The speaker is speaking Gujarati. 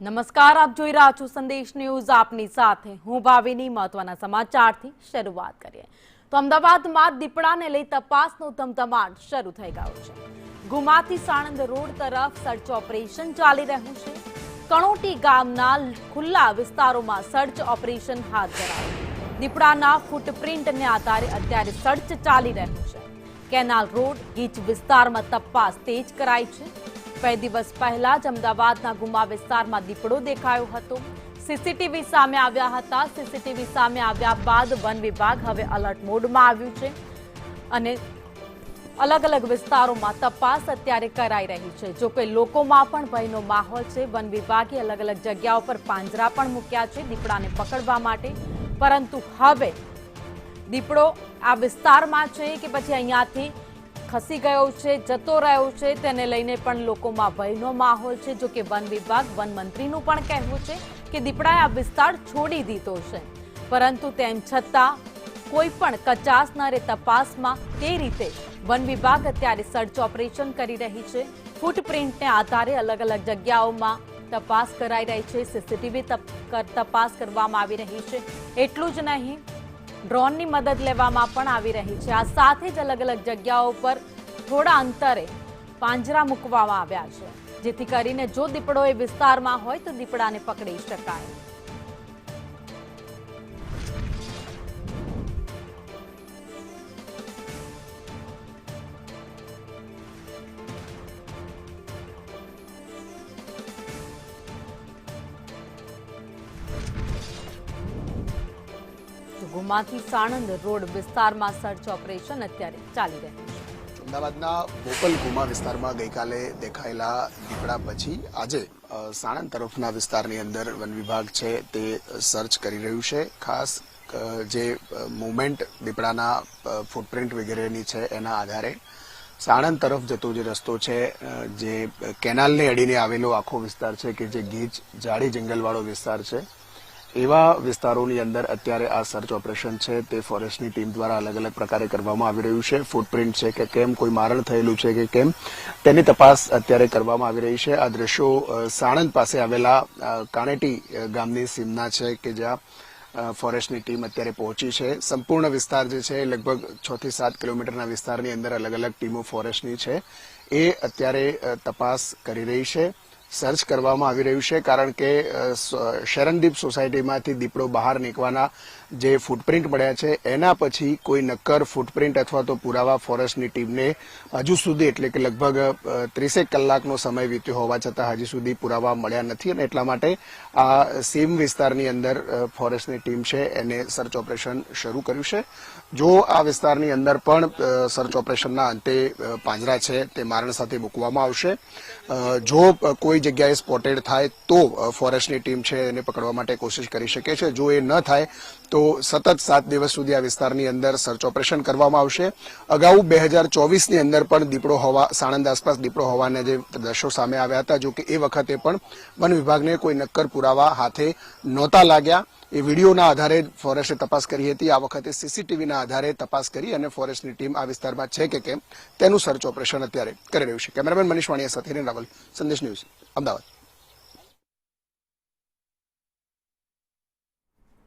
નમસ્કાર, આપ જોઈ રહ્યા છો સંદેશ ન્યૂઝ. આપની સાથે હું ભાવિની. મહત્વના સમાચારથી શરૂઆત કરીએ તો અમદાવાદમાં દીપડાને લઈ તપાસનો ધમધમાટ શરૂ થઈ ગયો છે. ગુમાથી સાણંદ રોડ તરફ સર્ચ ઓપરેશન ચાલી રહ્યું છે. કણોટી ગામના ખુલ્લા વિસ્તારોમાં સર્ચ ઓપરેશન હાથ ધરાયું. દીપડાના ફૂટપ્રિન્ટને આધારે અત્યારે સર્ચ ચાલી રહ્યું છે. કેનાલ રોડ ગીચ વિસ્તારમાં તપાસ તેજ કરાઈ છે. 2 દિવસ પહેલા જ અમદાવાદના ગુમા વિસ્તારમાં દીપડો દેખાયો હતો. સીસીટીવી સામે આવ્યા હતા. સીસીટીવી સામે આવ્યા બાદ વન વિભાગ હવે અલર્ટ મોડમાં આવ્યું છે અને અલગ અલગ વિસ્તારોમાં તપાસ અત્યારે કરાઈ રહી છે. જો કે લોકોમાં પણ ભયનો માહોલ છે. વન વિભાગે અલગ અલગ જગ્યાઓ પર પાંજરા પણ મૂક્યા છે દીપડાને પકડવા માટે. પરંતુ હવે દીપડો આ વિસ્તારમાં છે કે પછી અહીંયાથી ખસી ગયો છે, જતો રહ્યો છે, તેને લઈને પણ લોકોમાં ભયનો માહોલ છે. જો કે વન વિભાગ, વન મંત્રીનું પણ કહેવું છે કે દીપડાએ આ વિસ્તાર છોડી દીધો છે. પરંતુ તેમ છતાં કોઈ પણ કચાશ ન રહે તપાસમાં તે રીતે વન વિભાગ અત્યારે સર્ચ ઓપરેશન કરી રહી છે. ફૂટપ્રિન્ટને આધારે અલગ અલગ જગ્યાઓમાં તપાસ કરાઈ રહી છે. સીસીટીવી તપાસ કરવામાં આવી રહી છે. એટલું જ નહીં, ડ્રોનની મદદ લેવામાં પણ આવી રહી છે. આ સાથે જ અલગ અલગ જગ્યાઓ પર થોડા અંતરે પાંજરા મૂકવામાં આવ્યા છે, જેથી કરીને જો દીપડો એ વિસ્તારમાં હોય તો દીપડાને પકડી શકાય. ગુમાથી સાણંદ રોડ વિસ્તારમાં સર્ચ ઓપરેશન અત્યારે ચાલી રહ્યું છે. અમદાવાદના બોપલ ગુમા વિસ્તારમાં ગઈકાલે દેખાયેલા દીપડા પછી આજે સાણંદ તરફના વિસ્તારની અંદર વન વિભાગ છે તે સર્ચ કરી રહ્યું છે. ખાસ જે મુવમેન્ટ દીપડાના ફૂટપ્રિન્ટ વગેરેની છે એના આધારે સાણંદ તરફ જતો જે રસ્તો છે, જે કેનાલને અડીને આવેલો આખો વિસ્તાર છે કે જે ગીચ ઝાડી જંગલવાળો વિસ્તાર છે, એવા વિસ્તારોની અંદર અત્યારે આ સર્ચ ઓપરેશન છે તે ફોરેસ્ટની ટીમ દ્વારા અલગ અલગ પ્રકારે કરવામાં આવી રહ્યું છે. ફૂટપ્રિન્ટ છે કે કેમ, કોઈ મારણ થયેલું છે કે કેમ, તેની તપાસ અત્યારે કરવામાં આવી રહી છે. આ દ્રશ્યો સાણંદ પાસે આવેલા કાણેટી ગામની સીમના છે કે જ્યાં ફોરેસ્ટની ટીમ અત્યારે પહોંચી છે. સંપૂર્ણ વિસ્તાર જે છે લગભગ 6 થી 7 કિલોમીટરના વિસ્તારની અંદર અલગ અલગ ટીમો ફોરેસ્ટની છે એ અત્યારે તપાસ કરી રહી છે. સર્ચ કરવામાં આવી રહ્યું છે કારણ કે શરણદીપ સોસાયટીમાંથી દીપડો બહાર નીકળવાના જે ફૂટપ્રિન્ટ મળ્યા છે એના પછી કોઈ નક્કર ફૂટપ્રિન્ટ અથવા તો પુરાવા ફોરેસ્ટની ટીમને હજુ સુધી, એટલે કે લગભગ 30 કલાકનો સમય વીત્યો હોવા છતાં હજી સુધી પુરાવા મળ્યા નથી અને એટલા માટે આ સીમ વિસ્તારની અંદર ફોરેસ્ટની ટીમ છે એને સર્ચ ઓપરેશન શરૂ કર્યું છે. જો આ વિસ્તારની અંદર પણ સર્ચ ઓપરેશનના અંતે પાંજરા છે તે મારણ સાથે મૂકવામાં આવશે. જો કોઈ જગ્યાએ સ્પોટેડ થાય તો ફોરેસ્ટની ટીમ છે એને પકડવા માટે કોશિશ કરી શકે છે. જો એ ન થાય તો સતત 7 દિવસ સુધી આ વિસ્તારની અંદર સર્ચ ઓપરેશન કરવામાં આવશે. અગાઉ 2024ની અંદર પણ દીપડો હોવા, સાણંદ આસપાસ દીપડો હોવાના જે દ્રશ્યો સામે આવ્યા હતા, જો કે એ વખતે પણ વન વિભાગને કોઈ નક્કર પુરાવા હાથે નહોતા લાગ્યા. એ વિડીયોના આધારે ફોરેસ્ટે તપાસ કરી હતી. આ વખતે સીસીટીવીના આધારે તપાસ કરી અને ફોરેસ્ટની ટીમ આ વિસ્તારમાં છે કે કેમ તેનું સર્ચ ઓપરેશન અત્યારે કરી રહ્યું છે. કેમેરામેન મનીષ વાણિયા સાથે રાવલ, સંદેશ ન્યૂઝ, અમદાવાદ.